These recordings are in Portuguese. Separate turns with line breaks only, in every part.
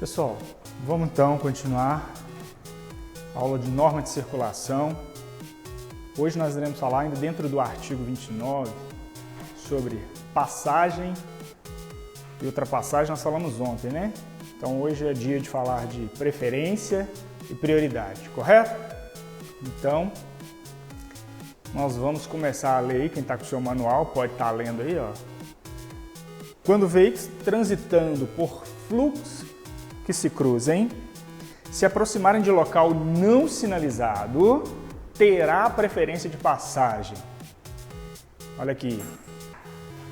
Pessoal, vamos então continuar a aula de norma de circulação. Hoje nós iremos falar ainda dentro do artigo 29 sobre passagem e ultrapassagem. Nós falamos ontem, né? Então hoje é dia de falar de preferência e prioridade, correto? Então, nós vamos começar a ler aí, quem está com o seu manual pode estar lendo aí, ó. Quando veículos transitando por fluxos que se cruzem, se aproximarem de local não sinalizado, terá a preferência de passagem. Olha aqui,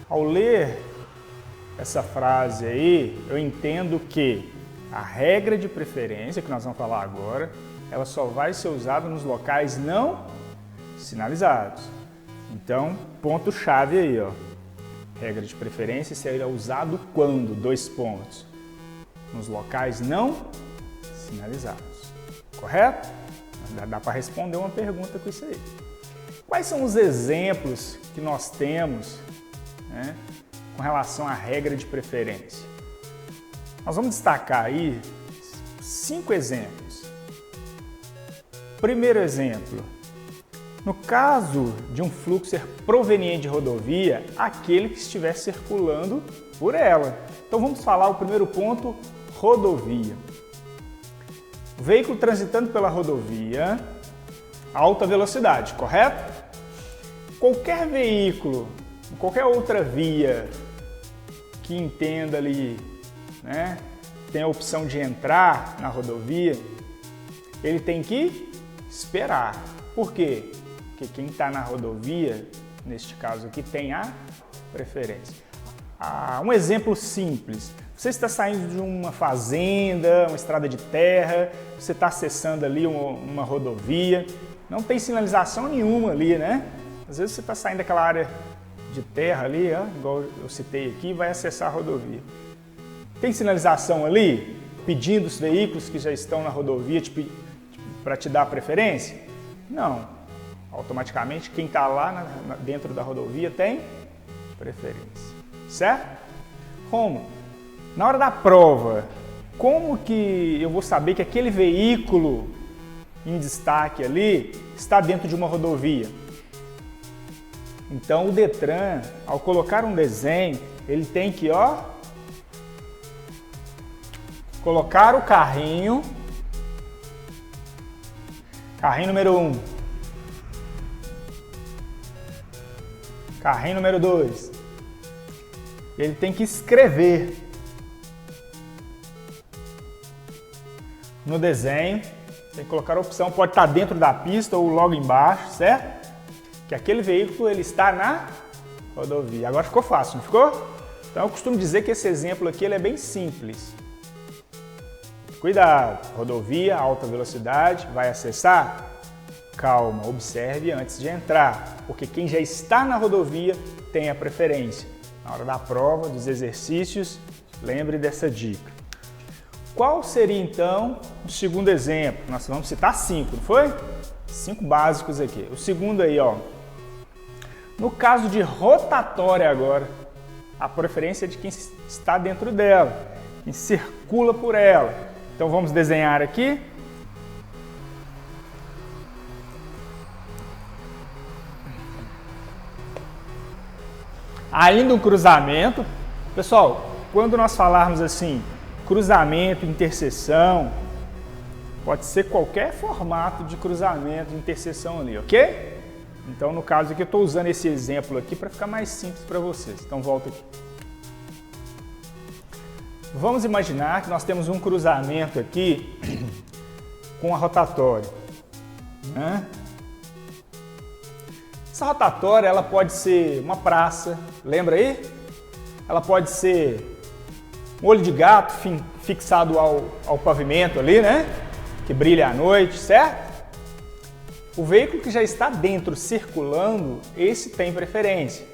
ao ler essa frase aí, eu entendo que a regra de preferência, que nós vamos falar agora, ela só vai ser usada nos locais não sinalizados. Então, ponto-chave aí, ó. Regra de preferência será usado quando? Dois pontos. Nos locais não sinalizados. Correto? Dá para responder uma pergunta com isso aí. Quais são os exemplos que nós temos, né, com relação à regra de preferência? Nós vamos destacar aí 5 exemplos. Primeiro exemplo. No caso de um fluxo ser proveniente de rodovia, aquele que estiver circulando por ela. Então vamos falar o primeiro ponto, rodovia. O veículo transitando pela rodovia, alta velocidade, correto? Qualquer veículo, qualquer outra via que entenda ali, né, tem a opção de entrar na rodovia, ele tem que esperar. Por quê? Porque quem está na rodovia, neste caso aqui, tem a preferência. Um exemplo simples. Você está saindo de uma fazenda, uma estrada de terra, você está acessando ali uma rodovia, não tem sinalização nenhuma ali, né? Às vezes você está saindo daquela área de terra ali, ó, igual eu citei aqui, vai acessar a rodovia. Tem sinalização ali pedindo os veículos que já estão na rodovia para te dar a preferência? Não. Automaticamente, quem está lá dentro da rodovia tem preferência, certo? Como? Na hora da prova, como que eu vou saber que aquele veículo em destaque ali está dentro de uma rodovia? Então, o Detran, ao colocar um desenho, ele tem que, ó, colocar o carrinho número 1. Carrinho número 2. Ele tem que escrever no desenho, tem que colocar a opção, pode estar dentro da pista ou logo embaixo, certo? Que aquele veículo ele está na rodovia. Agora ficou fácil, não ficou? Então eu costumo dizer que esse exemplo aqui ele é bem simples. Cuidado, rodovia, alta velocidade, vai acessar? Calma, observe antes de entrar, porque quem já está na rodovia tem a preferência. Na hora da prova, dos exercícios, lembre dessa dica. Qual seria então o segundo exemplo? Nós vamos citar 5, não foi? 5 básicos aqui. O segundo aí, ó. No caso de rotatória agora, a preferência é de quem está dentro dela, quem circula por ela. Então vamos desenhar aqui. Ainda um cruzamento. Pessoal, quando nós falarmos assim, cruzamento, interseção, pode ser qualquer formato de cruzamento, interseção ali, ok? Então, no caso aqui, eu estou usando esse exemplo aqui para ficar mais simples para vocês. Então, volta aqui. Vamos imaginar que nós temos um cruzamento aqui com a rotatória, né? Essa rotatória ela pode ser uma praça, lembra aí? Ela pode ser um olho de gato fixado ao pavimento ali, né? Que brilha à noite, certo? O veículo que já está dentro circulando, esse tem preferência.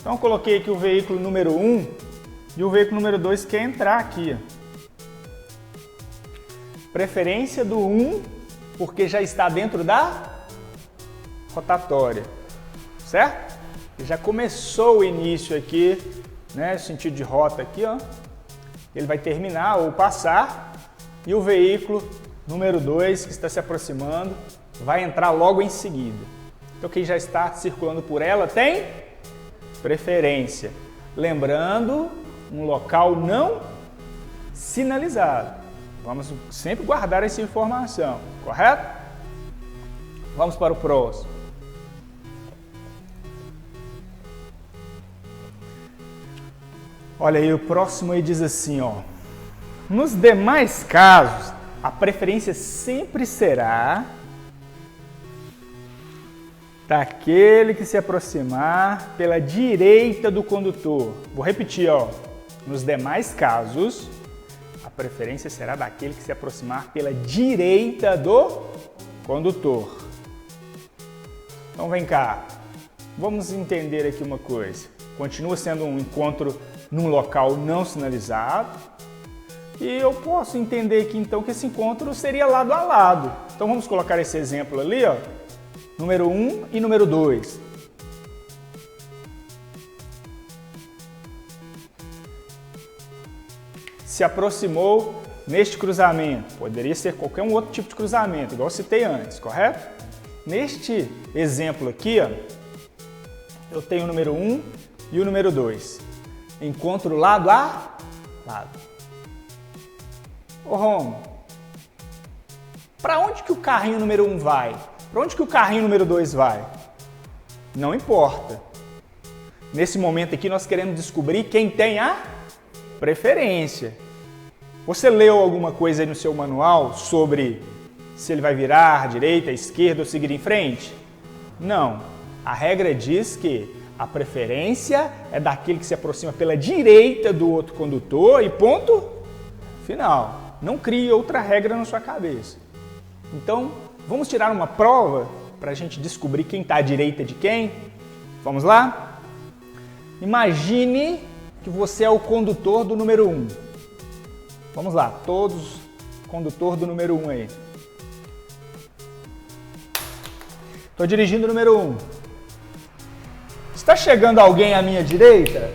Então eu coloquei aqui o veículo número 1 e o veículo número 2 quer entrar aqui, ó. Preferência do 1, porque já está dentro da rotatória, certo? Já começou o início aqui, né, sentido de rota aqui, ó. Ele vai terminar ou passar e o veículo número 2, que está se aproximando, vai entrar logo em seguida. Então quem já está circulando por ela tem preferência. Lembrando, um local não sinalizado. Vamos sempre guardar essa informação, correto? Vamos para o próximo. Olha aí, o próximo aí diz assim, ó. Nos demais casos, a preferência sempre será daquele que se aproximar pela direita do condutor. Vou repetir, ó. Nos demais casos, a preferência será daquele que se aproximar pela direita do condutor. Então vem cá, vamos entender aqui uma coisa. Continua sendo um encontro num local não sinalizado e eu posso entender aqui então que esse encontro seria lado a lado. Então vamos colocar esse exemplo ali, ó, número 1 e número 2. Se aproximou neste cruzamento, poderia ser qualquer um outro tipo de cruzamento, igual eu citei antes, correto? Neste exemplo aqui, ó, eu tenho o número 1 e o número 2. Encontro lado a lado. Ô Romo, para onde que o carrinho número 1 vai? Para onde que o carrinho número 2 vai? Não importa. Nesse momento aqui nós queremos descobrir quem tem a preferência. Você leu alguma coisa aí no seu manual sobre se ele vai virar à direita, à esquerda ou seguir em frente? Não. A regra diz que a preferência é daquele que se aproxima pela direita do outro condutor e ponto final. Não crie outra regra na sua cabeça. Então, vamos tirar uma prova para a gente descobrir quem está à direita de quem? Vamos lá? Imagine que você é o condutor do número 1. Vamos lá, todos condutor do número 1 aí. Estou dirigindo o número 1. Está chegando alguém à minha direita?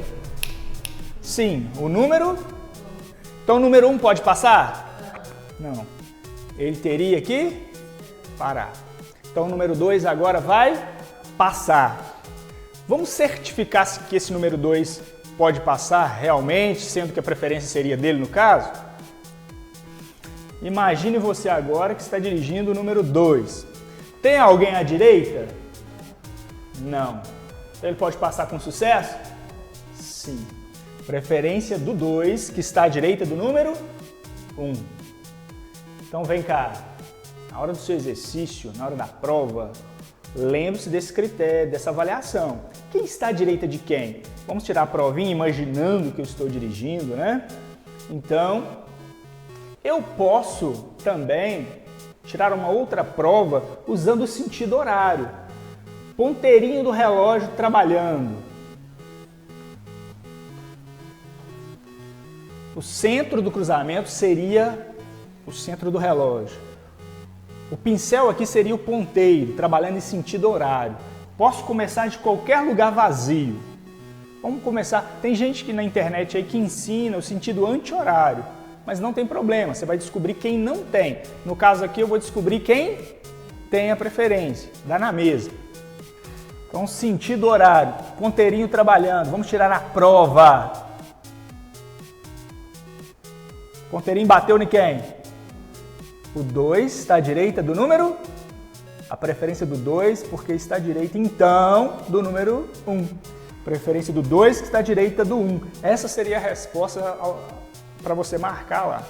Sim. O número? Então o número 1 pode passar? Não. Ele teria que parar. Então o número 2 agora vai passar. Vamos certificar que esse número 2 pode passar realmente, sendo que a preferência seria dele no caso? Imagine você agora que está dirigindo o número 2. Tem alguém à direita? Não. Então ele pode passar com sucesso? Sim. Preferência do 2, que está à direita do número 1. Então vem cá, na hora do seu exercício, na hora da prova, lembre-se desse critério, dessa avaliação. Quem está à direita de quem? Vamos tirar a provinha imaginando que eu estou dirigindo, né? Então, eu posso também tirar uma outra prova usando o sentido horário. Ponteirinho do relógio trabalhando. O centro do cruzamento seria o centro do relógio. O pincel aqui seria o ponteiro, trabalhando em sentido horário. Posso começar de qualquer lugar vazio. Vamos começar. Tem gente que na internet aí que ensina o sentido anti-horário, mas não tem problema, você vai descobrir quem não tem. No caso aqui eu vou descobrir quem tem a preferência, dá na mesma. Então, sentido horário, ponteirinho trabalhando, vamos tirar a prova. Ponteirinho bateu em quem? O 2 está à direita do número? A preferência do 2, porque está à direita, então, do número 1. Preferência do 2, que está à direita do 1. Essa seria a resposta para você marcar lá.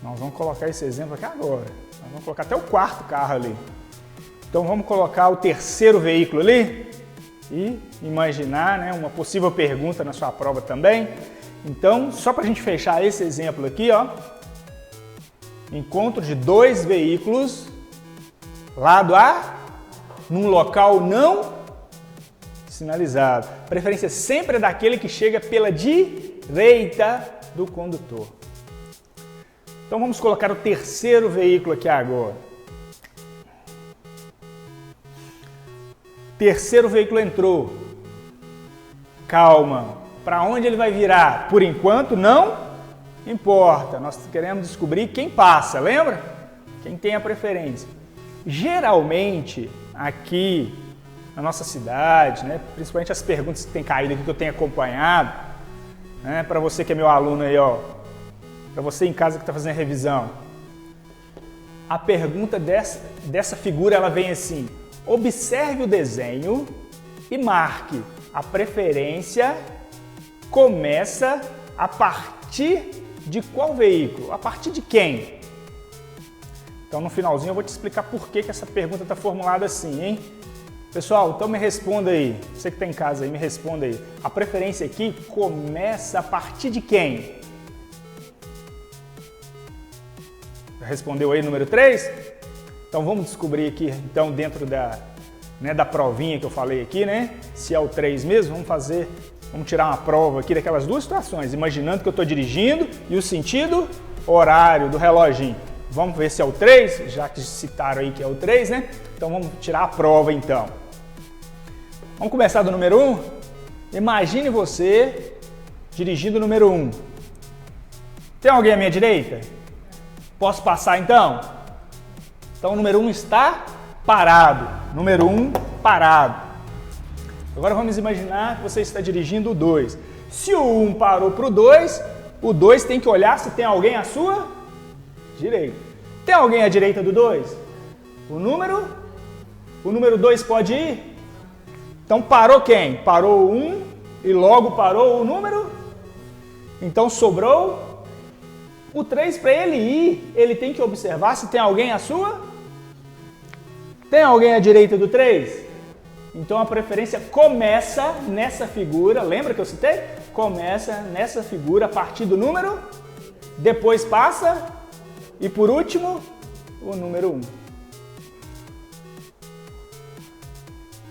Nós vamos colocar esse exemplo aqui agora. Nós vamos colocar até o quarto carro ali. Então vamos colocar o terceiro veículo ali e imaginar, né, uma possível pergunta na sua prova também. Então, só para a gente fechar esse exemplo aqui, ó, encontro de 2 veículos lado A num local não sinalizado. Preferência sempre é daquele que chega pela direita do condutor. Então vamos colocar o terceiro veículo aqui agora. Terceiro veículo entrou. Calma. Para onde ele vai virar? Por enquanto não importa. Nós queremos descobrir quem passa, lembra? Quem tem a preferência. Geralmente, aqui na nossa cidade, né, principalmente as perguntas que têm caído aqui que eu tenho acompanhado, né, para você que é meu aluno aí, ó, para você em casa que está fazendo a revisão, a pergunta dessa figura ela vem assim: observe o desenho e marque. A preferência começa a partir de qual veículo? A partir de quem? Então no finalzinho eu vou te explicar por que essa pergunta está formulada assim, hein? Pessoal, então me responda aí, você que está em casa aí, me responda aí. A preferência aqui começa a partir de quem? Respondeu aí número 3? Então vamos descobrir aqui, então dentro da provinha que eu falei aqui, né? Se é o 3 mesmo, vamos tirar uma prova aqui daquelas duas situações, imaginando que eu estou dirigindo e o sentido horário do reloginho. Vamos ver se é o 3, já que citaram aí que é o 3, né? Então vamos tirar a prova então. Vamos começar do número 1? Imagine você dirigindo o número 1. Tem alguém à minha direita? Posso passar então? Então o número 1 está parado. Número 1 parado. Agora vamos imaginar que você está dirigindo o 2. Se o 1 parou para o 2 tem que olhar se tem alguém à sua direita. Tem alguém à direita do 2? O número 2 pode ir? Então parou quem? Parou o 1 e logo parou o número? Então sobrou o 3. Para ele ir, ele tem que observar se tem alguém à sua. Tem alguém à direita do 3? Então a preferência começa nessa figura, lembra que eu citei? Começa nessa figura a partir do número, depois passa e por último o número 1.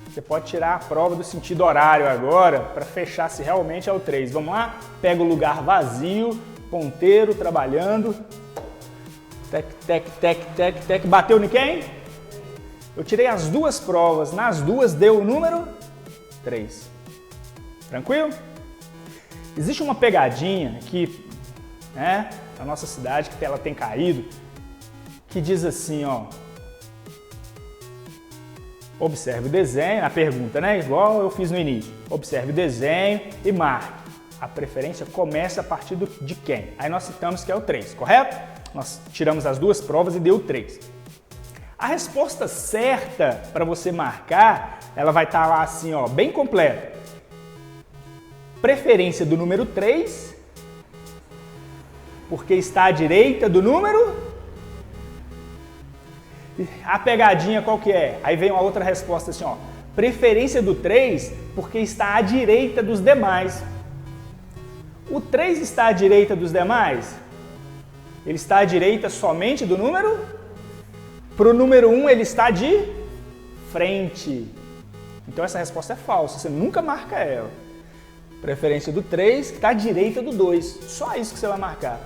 Você pode tirar a prova do sentido horário agora para fechar se realmente é o 3. Vamos lá? Pega o lugar vazio, ponteiro trabalhando. Tec, tec, tec, tec, tec. Bateu em quem? Eu tirei as duas provas. Nas duas deu o número 3. Tranquilo? Existe uma pegadinha aqui, né, na nossa cidade, que ela tem caído, que diz assim, ó. Observe o desenho, a pergunta, né? Igual eu fiz no início. Observe o desenho e marque. A preferência começa a partir de quem? Aí nós citamos que é o 3, correto? Nós tiramos as duas provas e deu o 3. A resposta certa para você marcar, ela vai estar lá assim, ó, bem completa. Preferência do número 3, porque está à direita do número. A pegadinha qual que é? Aí vem uma outra resposta assim, ó. Preferência do 3 porque está à direita dos demais. O 3 está à direita dos demais? Ele está à direita somente do número? Para o número 1 ele está de frente. Então essa resposta é falsa, você nunca marca ela. Preferência do 3 está à direita do 2. Só isso que você vai marcar.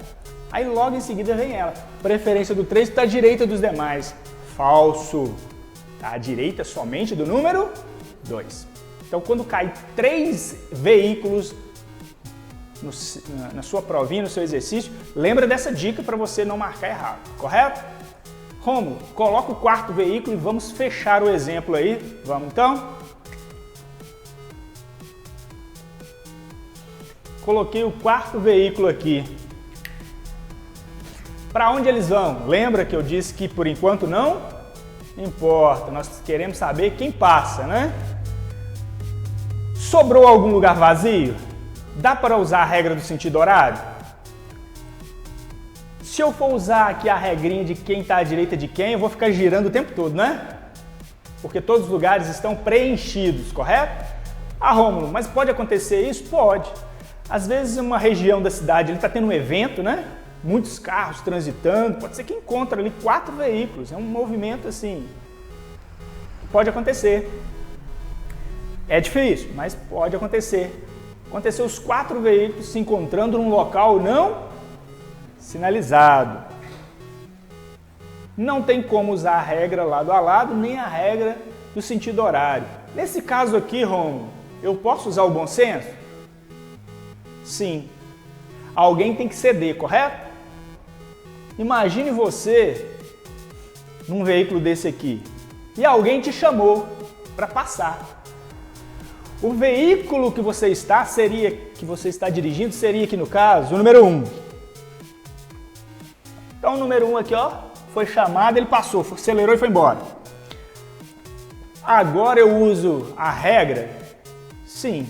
Aí logo em seguida vem ela. Preferência do 3 está à direita dos demais. Falso. Está à direita somente do número 2. Então, quando cai 3 veículos na sua provinha, no seu exercício, lembra dessa dica para você não marcar errado, correto? Rômulo, coloca o 4º veículo e vamos fechar o exemplo aí. Vamos então? Coloquei o 4º veículo aqui. Para onde eles vão? Lembra que eu disse que por enquanto não importa, nós queremos saber quem passa, né? Sobrou algum lugar vazio? Dá para usar a regra do sentido horário? Se eu for usar aqui a regrinha de quem está à direita de quem, eu vou ficar girando o tempo todo, né? Porque todos os lugares estão preenchidos, correto? Ah, Rômulo, mas pode acontecer isso? Pode. Às vezes uma região da cidade está tendo um evento, né? Muitos carros transitando, pode ser que encontre ali 4 veículos, é um movimento assim, pode acontecer. É difícil, mas pode acontecer. Aconteceu os 4 veículos se encontrando num local não sinalizado. Não tem como usar a regra lado a lado, nem a regra do sentido horário. Nesse caso aqui, Romulo, eu posso usar o bom senso? Sim. Alguém tem que ceder, correto? Imagine você num veículo desse aqui e alguém te chamou para passar. O veículo que você está dirigindo seria aqui no caso o número 1. Então o número 1 aqui, ó, foi chamado, ele passou, acelerou e foi embora. Agora eu uso a regra? Sim.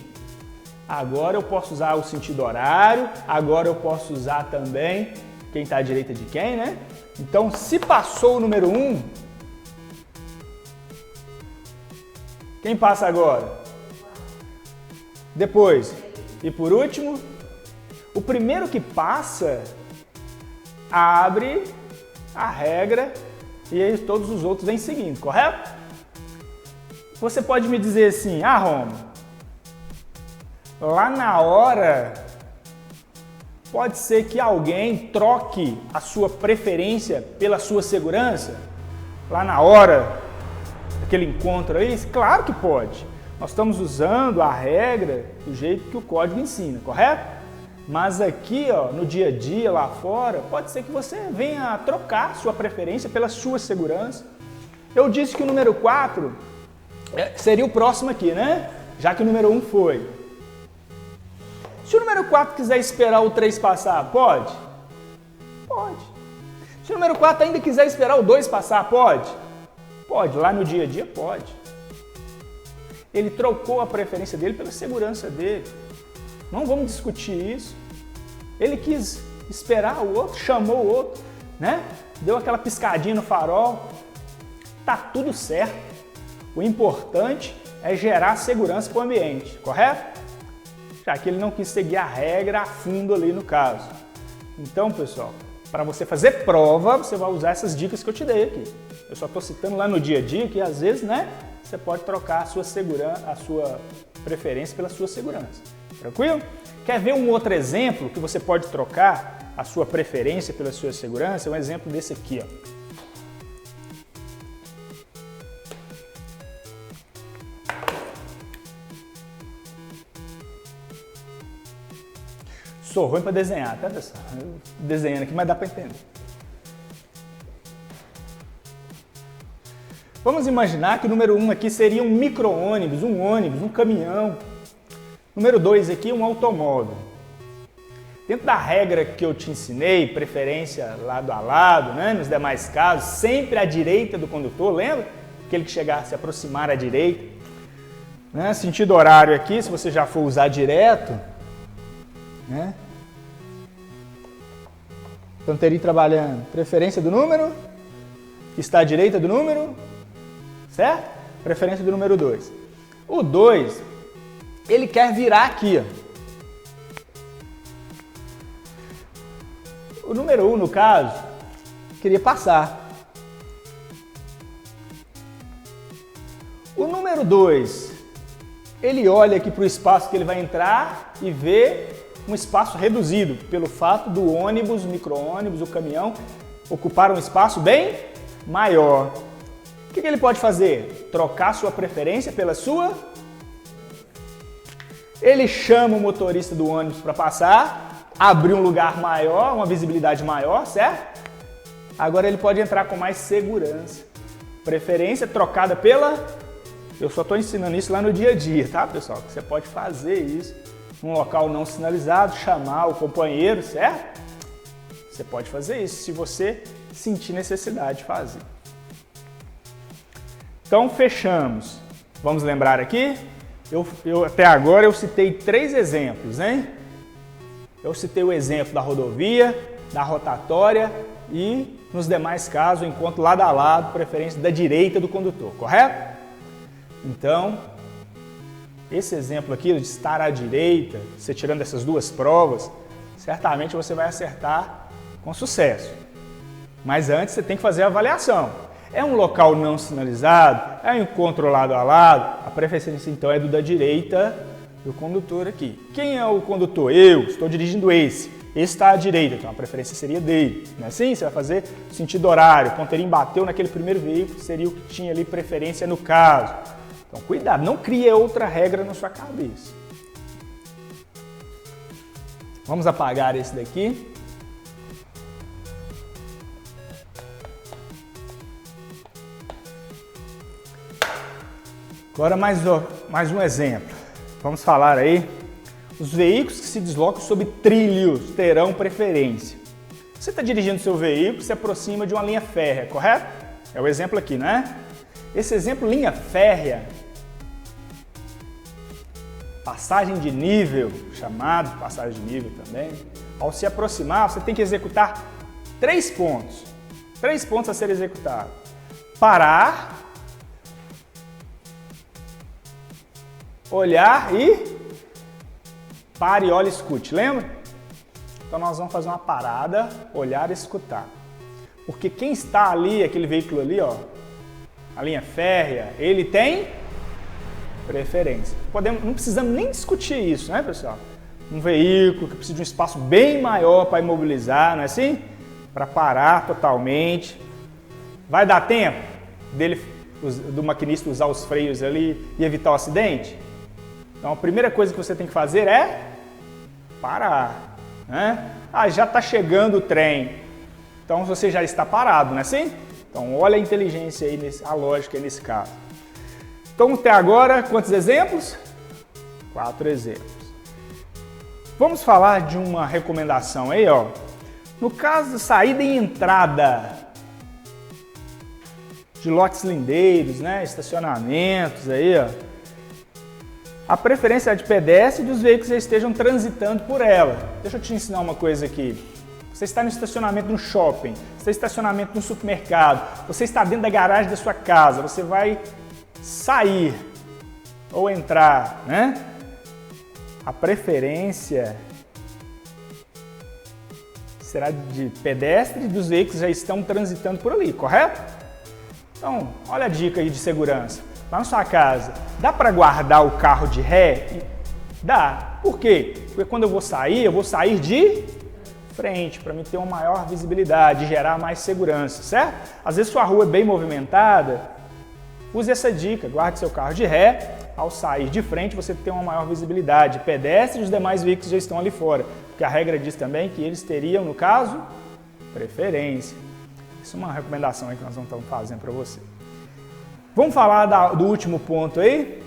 Agora eu posso usar o sentido horário, agora eu posso usar também quem está à direita de quem, né? Então, se passou o número 1, quem passa agora? Depois. E por último, o primeiro que passa abre a regra e aí todos os outros vêm seguindo, correto? Você pode me dizer assim, Romulo, lá na hora pode ser que alguém troque a sua preferência pela sua segurança? Lá na hora daquele encontro aí? Claro que pode. Nós estamos usando a regra do jeito que o código ensina, correto? Mas aqui, ó, no dia a dia, lá fora, pode ser que você venha a trocar sua preferência pela sua segurança. Eu disse que o número 4 seria o próximo aqui, né? Já que o número 1 foi. Se o número 4 quiser esperar o 3 passar, pode? Pode. Se o número 4 ainda quiser esperar o 2 passar, pode? Pode. Lá no dia a dia, pode. Ele trocou a preferência dele pela segurança dele. Não vamos discutir isso. Ele quis esperar o outro, chamou o outro, né? Deu aquela piscadinha no farol. Tá tudo certo. O importante é gerar segurança para o ambiente, correto? Já que ele não quis seguir a regra a fundo ali no caso. Então, pessoal, para você fazer prova, você vai usar essas dicas que eu te dei aqui. Eu só estou citando lá no dia a dia que às vezes, né, você pode trocar a sua preferência pela sua segurança. Tranquilo? Quer ver um outro exemplo que você pode trocar a sua preferência pela sua segurança? É um exemplo desse aqui, ó. Sou ruim para desenhar, tá, pessoal? Desenhando aqui, mas dá para entender. Vamos imaginar que o número 1 aqui seria um micro-ônibus, um caminhão. Número 2 aqui, um automóvel. Dentro da regra que eu te ensinei, preferência lado a lado, né? Nos demais casos, sempre à direita do condutor, lembra? Aquele que chegar a se aproximar à direita. Né? Sentido horário aqui, se você já for usar direto, né? Então teria trabalhando preferência do número, que está à direita do número, certo? Preferência do número 2. O 2, ele quer virar aqui, ó. O número 1, no caso, queria passar. O número 2, ele olha aqui para o espaço que ele vai entrar e vê um espaço reduzido, pelo fato do ônibus, micro-ônibus, o caminhão, ocupar um espaço bem maior. O que ele pode fazer? Trocar sua preferência pela sua. Ele chama o motorista do ônibus para passar, abrir um lugar maior, uma visibilidade maior, certo? Agora ele pode entrar com mais segurança. Preferência trocada pela... Eu só estou ensinando isso lá no dia a dia, tá, pessoal? Você pode fazer isso num local não sinalizado, chamar o companheiro, certo? Você pode fazer isso se você sentir necessidade de fazer. Então, fechamos. Vamos lembrar aqui? Até agora eu citei 3 exemplos, né? Eu citei o exemplo da rodovia, da rotatória e, nos demais casos, o encontro lado a lado, preferência da direita do condutor, correto? Então, esse exemplo aqui de estar à direita, você tirando essas 2 provas, certamente você vai acertar com sucesso. Mas antes você tem que fazer a avaliação. É um local não sinalizado? É um encontro lado a lado? A preferência então é do da direita do condutor aqui. Quem é o condutor? Eu, estou dirigindo esse. Esse está à direita, então a preferência seria dele. Não é assim? Você vai fazer sentido horário. O ponteirinho bateu naquele primeiro veículo, seria o que tinha ali preferência no caso. Então, cuidado, não crie outra regra na sua cabeça. Vamos apagar esse daqui. Agora mais um exemplo. Vamos falar aí. Os veículos que se deslocam sobre trilhos terão preferência. Você está dirigindo seu veículo, se aproxima de uma linha férrea, correto? É o exemplo aqui, né? Esse exemplo, linha férrea, passagem de nível, chamado passagem de nível também. Ao se aproximar, você tem que executar 3 pontos. 3 pontos a ser executados. Parar, olhar e pare, olhe e escute. Lembra? Então nós vamos fazer uma parada, olhar e escutar. Porque quem está ali, aquele veículo ali, ó, a linha férrea, ele tem preferência. Não precisamos nem discutir isso, né, pessoal? Um veículo que precisa de um espaço bem maior para imobilizar, não é assim? Para parar totalmente. Vai dar tempo do maquinista usar os freios ali e evitar o acidente? Então a primeira coisa que você tem que fazer é parar, né? Ah, já está chegando o trem. Então você já está parado, não é assim? Então olha a inteligência aí, a lógica aí nesse caso. Então até agora, quantos exemplos? 4 exemplos. Vamos falar de uma recomendação aí, ó. No caso de saída e entrada de lotes lindeiros, né? Estacionamentos aí, ó. A preferência é de pedestre e dos veículos que estejam transitando por ela. Deixa eu te ensinar uma coisa aqui. Você está no estacionamento no shopping, você está no estacionamento no supermercado, você está dentro da garagem da sua casa, você vai sair ou entrar, né? A preferência será de pedestre e dos veículos que já estão transitando por ali, correto? Então, olha a dica aí de segurança. Lá na sua casa, dá para guardar o carro de ré? Dá. Por quê? Porque quando eu vou sair de frente, para mim ter uma maior visibilidade, gerar mais segurança, certo? Às vezes sua rua é bem movimentada, use essa dica, guarde seu carro de ré, ao sair de frente você tem uma maior visibilidade. Pedestres e os demais veículos já estão ali fora, porque a regra diz também que eles teriam, no caso, preferência. Isso é uma recomendação aí que nós estamos fazendo para você. Vamos falar do último ponto aí?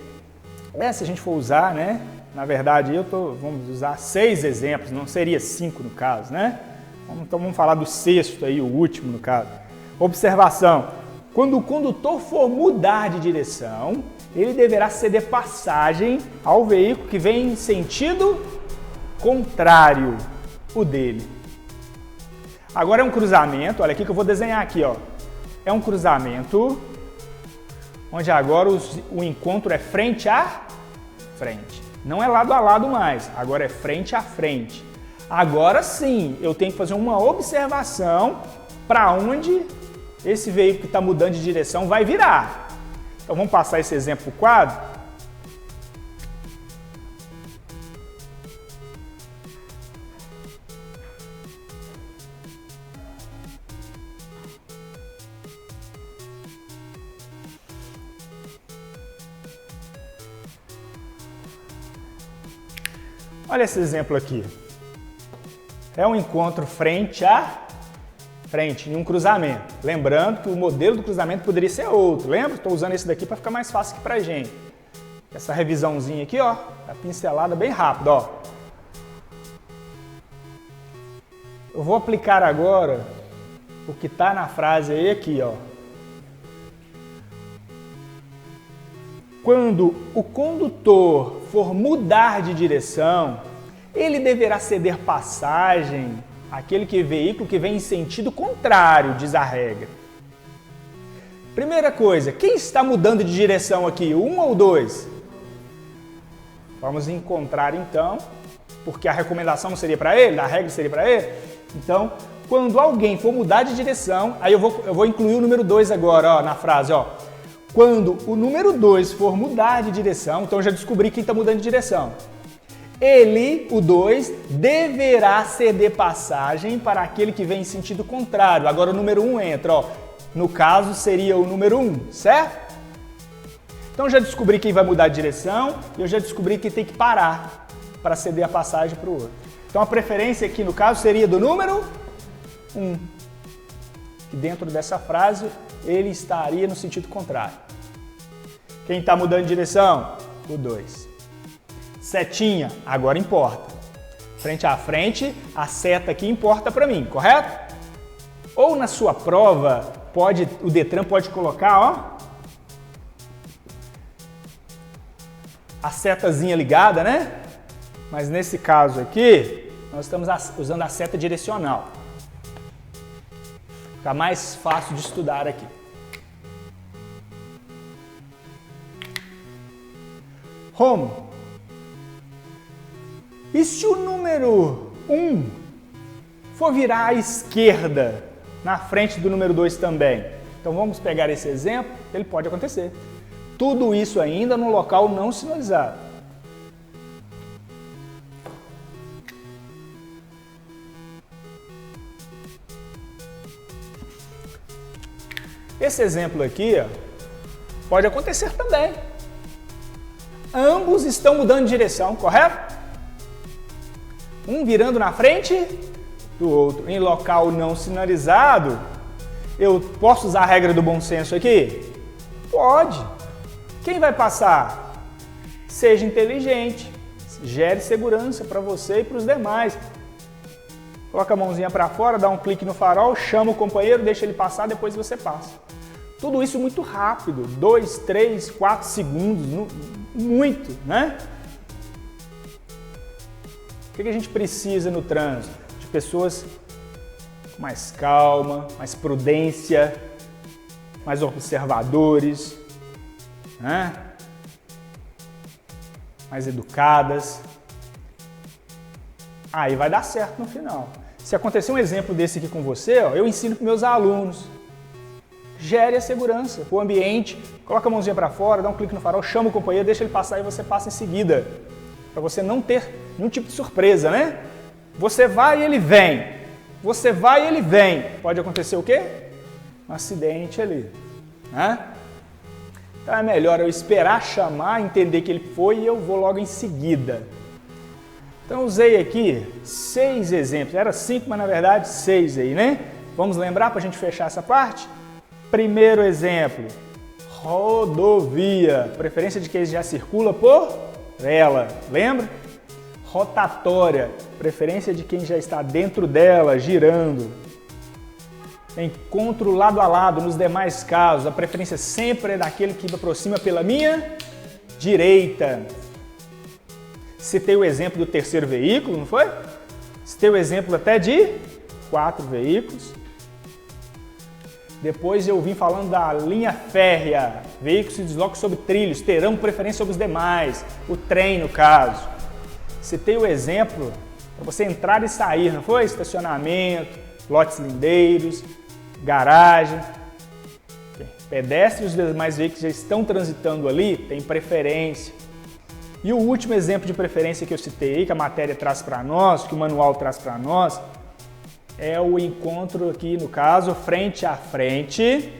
Se a gente for usar, né? Na verdade, vamos usar 6 exemplos, não seria 5 no caso, né? Então vamos falar do 6º aí, o último no caso. Observação: quando o condutor for mudar de direção, ele deverá ceder passagem ao veículo que vem em sentido contrário, o dele. Agora é um cruzamento, olha aqui que eu vou desenhar aqui, ó. É um cruzamento onde agora o encontro é frente a frente. Não é lado a lado mais, agora é frente a frente. Agora sim, eu tenho que fazer uma observação para onde esse veículo que está mudando de direção vai virar. Então vamos passar esse exemplo para o quadro. Olha esse exemplo aqui. É um encontro frente a frente, em um cruzamento. Lembrando que o modelo do cruzamento poderia ser outro. Lembra? Estou usando esse daqui para ficar mais fácil aqui para a gente. Essa revisãozinha aqui, ó, a pincelada bem rápida, ó. Eu vou aplicar agora o que está na frase aí aqui, ó. Quando o condutor for mudar de direção, ele deverá ceder passagem àquele veículo que vem em sentido contrário, diz a regra. Primeira coisa, quem está mudando de direção aqui, 1 ou 2? Vamos encontrar então, porque a recomendação não seria para ele, a regra seria para ele. Então, quando alguém for mudar de direção, aí eu vou incluir o número 2 agora, ó, na frase, ó. Quando o número 2 for mudar de direção, então eu já descobri quem está mudando de direção. Ele, o 2, deverá ceder passagem para aquele que vem em sentido contrário. Agora o número 1 entra, ó. No caso seria o número 1, certo? Então eu já descobri quem vai mudar de direção e eu já descobri que tem que parar para ceder a passagem para o outro. Então a preferência aqui no caso seria do número 1. Que dentro dessa frase ele estaria no sentido contrário. Quem está mudando de direção? O 2. Setinha, agora importa. Frente a frente, a seta aqui importa para mim, correto? Ou na sua prova, o Detran pode colocar, ó, a setazinha ligada, né? Mas nesse caso aqui, nós estamos usando a seta direcional. Fica mais fácil de estudar aqui. Home. E se o número 1 for virar à esquerda, na frente do número 2 também? Então vamos pegar esse exemplo, ele pode acontecer. Tudo isso ainda no local não sinalizado. Esse exemplo aqui, ó, pode acontecer também. Ambos estão mudando de direção, correto? Um virando na frente do outro. Em local não sinalizado, eu posso usar a regra do bom senso aqui? Pode. Quem vai passar? Seja inteligente, gere segurança para você e para os demais. Coloca a mãozinha para fora, dá um clique no farol, chama o companheiro, deixa ele passar, depois você passa. Tudo isso muito rápido, 2, 3, 4 segundos, muito, né? O que a gente precisa no trânsito? De pessoas com mais calma, mais prudência, mais observadores, né? Mais educadas. Aí vai dar certo no final. Se acontecer um exemplo desse aqui com você, ó, eu ensino para meus alunos. Gere a segurança, o ambiente, coloca a mãozinha para fora, dá um clique no farol, chama o companheiro, deixa ele passar e você passa em seguida. Para você não ter nenhum tipo de surpresa, né? Você vai e ele vem. Você vai e ele vem. Pode acontecer o quê? Um acidente ali, né? Então é melhor eu esperar chamar, entender que ele foi e eu vou logo em seguida. Então eu usei aqui 6 exemplos. Era 5, mas na verdade 6 aí, né? Vamos lembrar para a gente fechar essa parte? Primeiro exemplo, rodovia, preferência de quem já circula por ela, lembra? Rotatória, preferência de quem já está dentro dela, girando. Encontro lado a lado, nos demais casos, a preferência sempre é daquele que aproxima pela minha direita. Citei o exemplo do terceiro veículo, não foi? Citei o exemplo até de 4 veículos. Depois eu vim falando da linha férrea, veículos se deslocam sobre trilhos, terão preferência sobre os demais, o trem no caso. Citei o exemplo para você entrar e sair, não foi? Estacionamento, lotes lindeiros, garagem. Pedestres e os demais veículos já estão transitando ali, tem preferência. E o último exemplo de preferência que eu citei aí, que a matéria traz para nós, que o manual traz para nós, é o encontro aqui, no caso, frente a frente.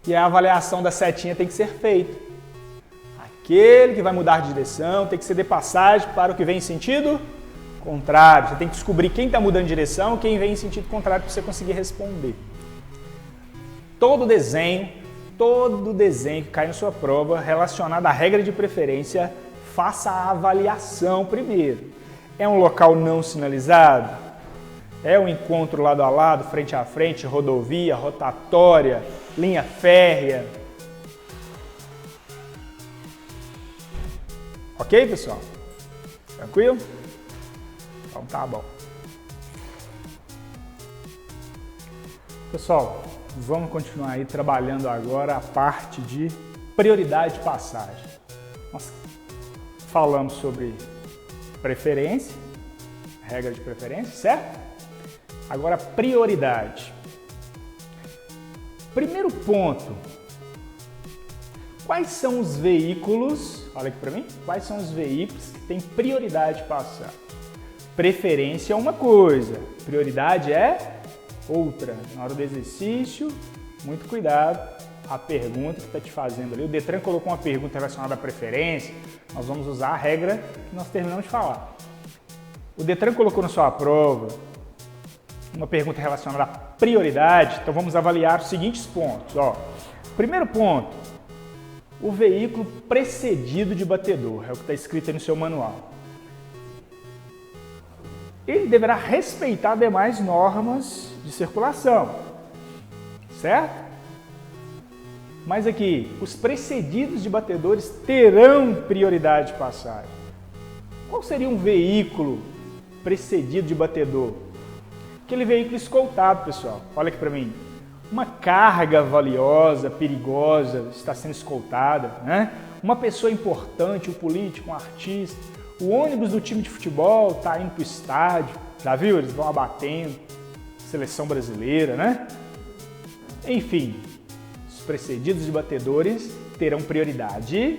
E a avaliação da setinha tem que ser feita. Aquele que vai mudar de direção tem que ceder passagem para o que vem em sentido contrário. Você tem que descobrir quem está mudando de direção e quem vem em sentido contrário para você conseguir responder. Todo desenho que cai na sua prova relacionado à regra de preferência, faça a avaliação primeiro. É um local não sinalizado? É um encontro lado a lado, frente a frente, rodovia, rotatória, linha férrea? Ok, pessoal? Tranquilo? Então tá bom. Pessoal, vamos continuar aí trabalhando agora a parte de prioridade de passagem. Nós falamos sobre preferência, regra de preferência, certo? Agora, prioridade. Primeiro ponto. Quais são os veículos, olha aqui para mim, quais são os veículos que têm prioridade de passar? Preferência é uma coisa, prioridade é Outra, na hora do exercício, muito cuidado, a pergunta que está te fazendo ali. O Detran colocou uma pergunta relacionada à preferência, nós vamos usar a regra que nós terminamos de falar. O Detran colocou na sua prova uma pergunta relacionada à prioridade, então vamos avaliar os seguintes pontos. Ó. Primeiro ponto, o veículo precedido de batedor, é o que está escrito aí no seu manual. Ele deverá respeitar demais normas de circulação, certo? Mas aqui, os precedidos de batedores terão prioridade de passagem. Qual seria um veículo precedido de batedor? Aquele veículo escoltado, pessoal. Olha aqui para mim. Uma carga valiosa, perigosa, está sendo escoltada, né? Uma pessoa importante, um político, um artista. O ônibus do time de futebol está indo para o estádio. Já viu? Eles vão abatendo. Seleção brasileira, né? Enfim, os precedidos de batedores terão prioridade,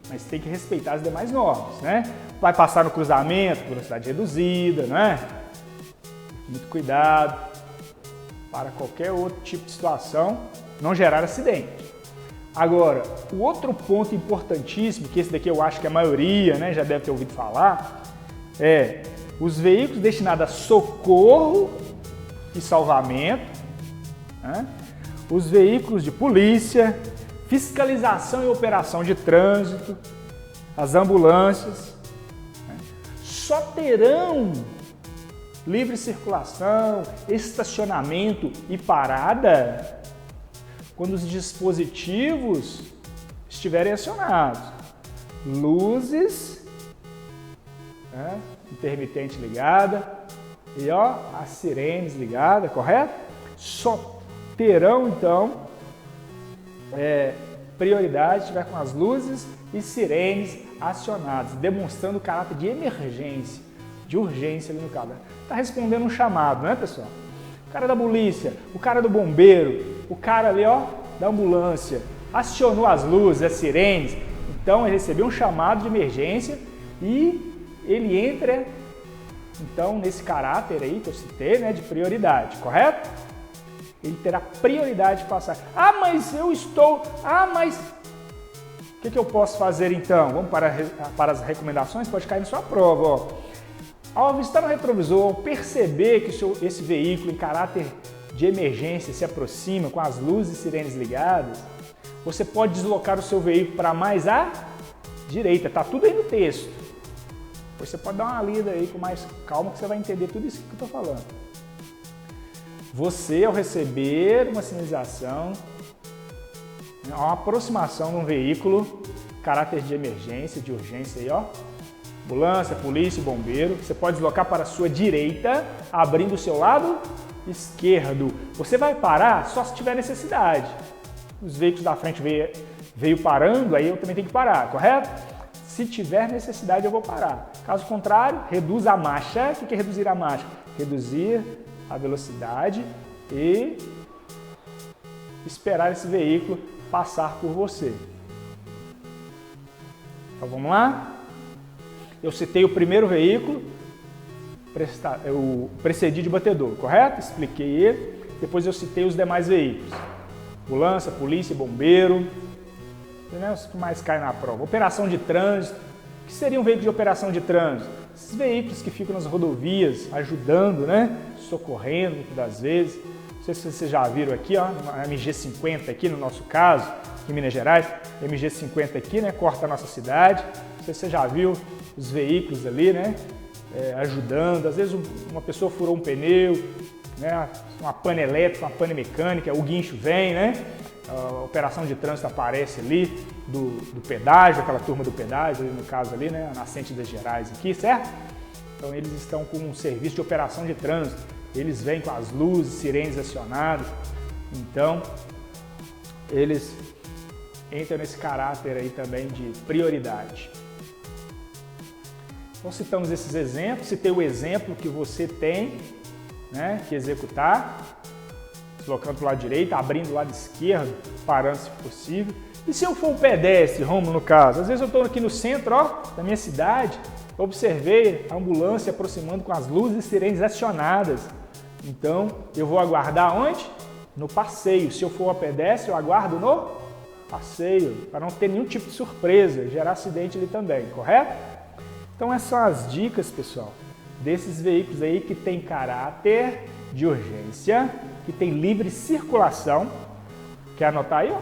mas tem que respeitar as demais normas, né? Vai passar no cruzamento, velocidade reduzida, né? Muito cuidado para qualquer outro tipo de situação não gerar acidente. Agora, o outro ponto importantíssimo, que esse daqui eu acho que a maioria, né, já deve ter ouvido falar, é os veículos destinados a socorro e salvamento, né? Os veículos de polícia, fiscalização e operação de trânsito, as ambulâncias, né? Só terão livre circulação, estacionamento e parada quando os dispositivos estiverem acionados. Luzes, né? Intermitente ligada e ó, as sirenes ligadas, correto? Só terão então prioridade se estiver com as luzes e sirenes acionadas, demonstrando o caráter de emergência, de urgência ali no caso. Está respondendo um chamado, né, pessoal? O cara da polícia, o cara do bombeiro, o cara ali, ó, da ambulância, acionou as luzes, as sirenes, então ele recebeu um chamado de emergência e ele entra, então, nesse caráter aí que eu citei, né, de prioridade, correto? Ele terá prioridade de passar. Ah, mas eu estou... Ah, mas... O que eu posso fazer então? Vamos para as recomendações? Pode cair na sua prova, ó. Ao avistar no retrovisor, ao perceber que esse veículo em caráter de emergência se aproxima com as luzes e sirenes ligadas, você pode deslocar o seu veículo para mais à direita. Está tudo aí no texto. Você pode dar uma lida aí com mais calma que você vai entender tudo isso que eu estou falando. Você, ao receber uma sinalização, uma aproximação de um veículo, caráter de emergência, de urgência aí, ó, ambulância, polícia, bombeiro, você pode deslocar para a sua direita, abrindo o seu lado esquerdo. Você vai parar só se tiver necessidade. Os veículos da frente veio parando, aí eu também tenho que parar, correto? Se tiver necessidade, eu vou parar. Caso contrário, reduz a marcha. O que é reduzir a marcha? Reduzir a velocidade e esperar esse veículo passar por você. Então vamos lá? Eu citei o primeiro veículo, o precedido de batedor, correto? Expliquei ele. Depois eu citei os demais veículos. Ambulância, polícia, bombeiro. Os que mais caem na prova. Operação de trânsito. O que seria um veículo de operação de trânsito? Esses veículos que ficam nas rodovias ajudando, né? Socorrendo muitas das vezes. Não sei se vocês já viram aqui, ó, a MG50 aqui no nosso caso, aqui em Minas Gerais, MG50 aqui, né? Corta a nossa cidade. Não sei se você já viu os veículos ali, né? Ajudando. Às vezes uma pessoa furou um pneu, né? Uma pane elétrica, uma pane mecânica, o guincho vem, né? A operação de trânsito aparece ali do pedágio, aquela turma do pedágio, ali no caso ali, né, a nascente das Gerais aqui, certo? Então eles estão com um serviço de operação de trânsito, eles vêm com as luzes, sirenes acionadas, então eles entram nesse caráter aí também de prioridade. Então citamos esses exemplos, citei o exemplo que você tem, né, que executar, deslocando para o lado direito, abrindo o lado esquerdo, parando se possível. E se eu for um pedestre, Romulo, no caso? Às vezes eu estou aqui no centro, ó, da minha cidade, observei a ambulância aproximando com as luzes e sirenes acionadas. Então, eu vou aguardar onde? No passeio. Se eu for a pedestre, eu aguardo no passeio, para não ter nenhum tipo de surpresa, gerar acidente ali também, correto? Então, essas são as dicas, pessoal, desses veículos aí que tem caráter de urgência, que tem livre circulação. Quer anotar aí, ó?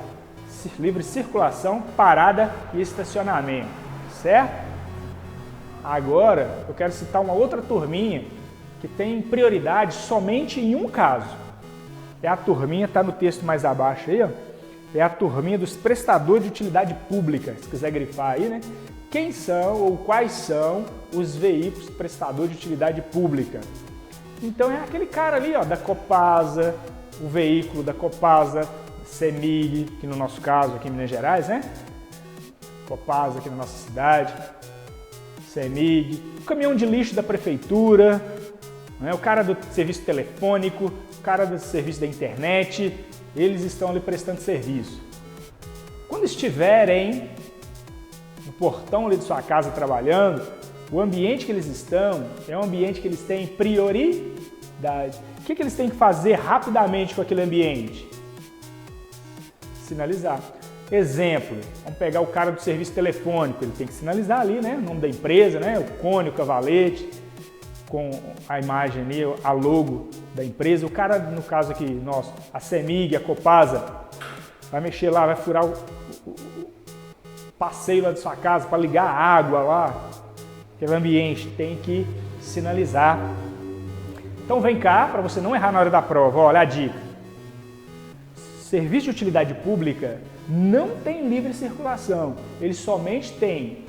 Livre circulação, parada e estacionamento, certo? Agora, eu quero citar uma outra turminha que tem prioridade somente em um caso. É a turminha, está no texto mais abaixo aí, ó. É a turminha dos prestadores de utilidade pública, se quiser grifar aí, né? Quem são ou quais são os veículos prestadores de utilidade pública? Então é aquele cara ali, ó, da Copasa, o veículo da Copasa, CEMIG, que no nosso caso aqui em Minas Gerais, né? Copasa aqui na nossa cidade, CEMIG, o caminhão de lixo da prefeitura, né? O cara do serviço telefônico, o cara do serviço da internet, eles estão ali prestando serviço. Quando estiverem no portão ali de sua casa trabalhando, o ambiente que eles estão é um ambiente que eles têm prioridade. O que eles têm que fazer rapidamente com aquele ambiente? Sinalizar. Exemplo, vamos pegar o cara do serviço telefônico, ele tem que sinalizar ali, né, o nome da empresa, né, o cone, o cavalete, com a imagem ali, a logo da empresa. O cara, no caso aqui, nosso, a CEMIG, a Copasa, vai mexer lá, vai furar o passeio lá de sua casa para ligar a água lá, aquele ambiente, tem que sinalizar. Então vem cá, para você não errar na hora da prova, olha a dica. Serviço de utilidade pública não tem livre circulação, ele somente tem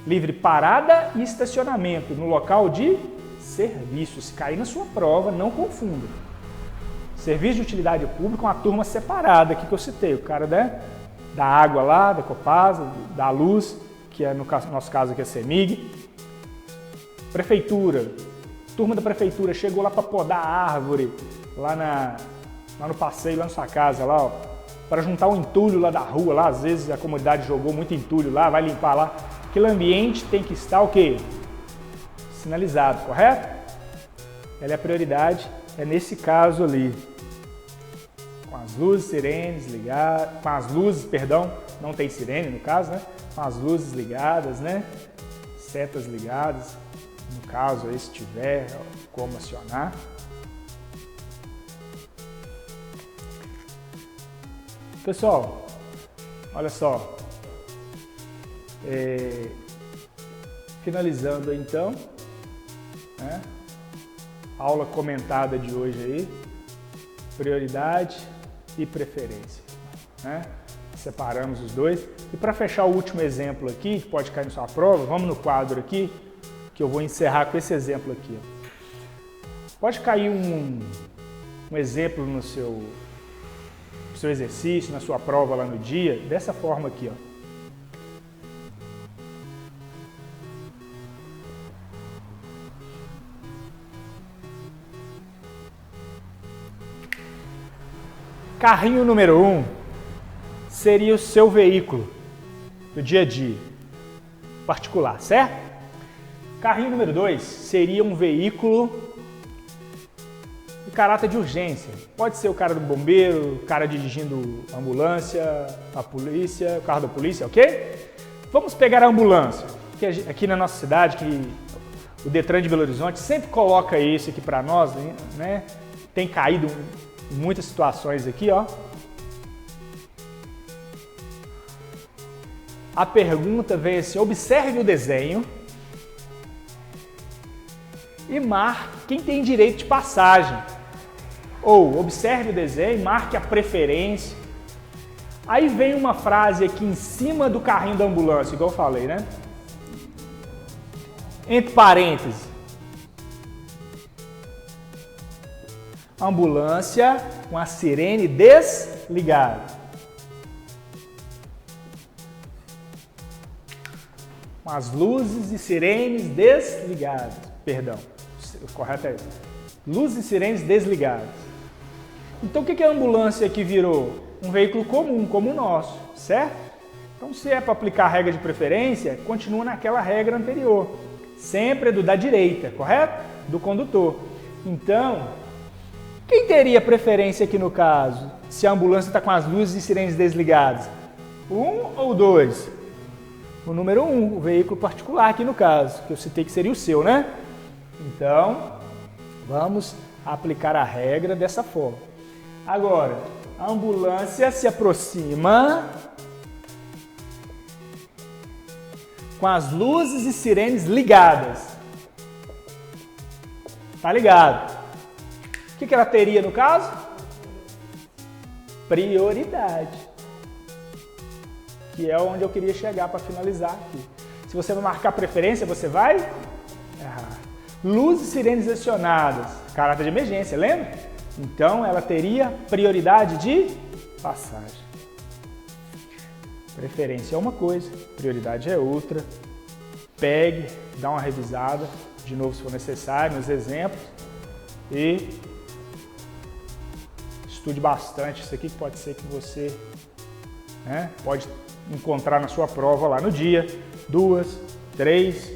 livre parada e estacionamento no local de serviço. Se cair na sua prova, não confunda. Serviço de utilidade pública é uma turma separada aqui que eu citei, o cara da água lá, da Copasa, da luz, que é no nosso caso aqui a CEMIG. Prefeitura, turma da prefeitura chegou lá para podar a árvore, lá no passeio, lá na sua casa, lá, ó, para juntar o entulho lá da rua, lá, às vezes a comunidade jogou muito entulho lá, vai limpar lá. Aquele ambiente tem que estar o quê? Sinalizado, correto? Ela é a prioridade, é nesse caso ali. Com as luzes, sirenes ligadas, com as luzes, perdão, não tem sirene no caso, né? Com as luzes ligadas, né? Setas ligadas, no caso aí se tiver como acionar. Pessoal, olha só, finalizando aí, então, né? Aula comentada de hoje aí, prioridade e preferência, né? Separamos os dois. E para fechar o último exemplo aqui, que pode cair na sua prova, vamos no quadro aqui, que eu vou encerrar com esse exemplo aqui. Pode cair um exemplo no seu exercício, na sua prova lá no dia, dessa forma aqui, ó. Carrinho número 1 seria o seu veículo do dia a dia particular, certo? Carrinho número 2 seria um veículo de caráter de urgência. Pode ser o cara do bombeiro, o cara dirigindo a ambulância, a polícia, o carro da polícia, ok? Vamos pegar a ambulância, que aqui na nossa cidade, que o Detran de Belo Horizonte sempre coloca isso aqui para nós, né? Tem caído em muitas situações aqui, ó. A pergunta vem assim: observe o desenho e marque quem tem direito de passagem. Ou observe o desenho e marque a preferência. Aí vem uma frase aqui em cima do carrinho da ambulância, igual eu falei, né? Entre parênteses, ambulância com a sirene desligada. Com as luzes e sirenes desligadas. Perdão, o correto é isso. Luzes e sirenes desligadas. Então o que a ambulância aqui virou? Um veículo comum, como o nosso, certo? Então se é para aplicar a regra de preferência, continua naquela regra anterior. Sempre é do da direita, correto? Do condutor. Então, Quem teria preferência aqui no caso, se a ambulância está com as luzes e sirenes desligadas? 1 ou 2? O número 1, o veículo particular aqui no caso, que eu citei que seria o seu, né? Então, vamos aplicar a regra dessa forma. Agora, a ambulância se aproxima com as luzes e sirenes ligadas. Tá ligado? O que ela teria no caso? Prioridade. Que é onde eu queria chegar para finalizar aqui. Se você vai marcar preferência, você vai errar. Luzes e sirenes acionadas. Caráter de emergência, lembra? Então, ela teria prioridade de passagem. Preferência é uma coisa, prioridade é outra. Pegue, dá uma revisada, de novo se for necessário, nos exemplos. E estude bastante isso aqui, que pode ser que você pode encontrar na sua prova lá no dia 2, 3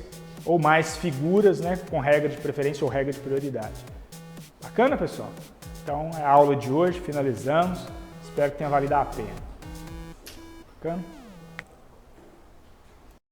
ou mais figuras com regra de preferência ou regra de prioridade. Bacana, pessoal? Então, é a aula de hoje, finalizamos. Espero que tenha valido a pena. Bacana?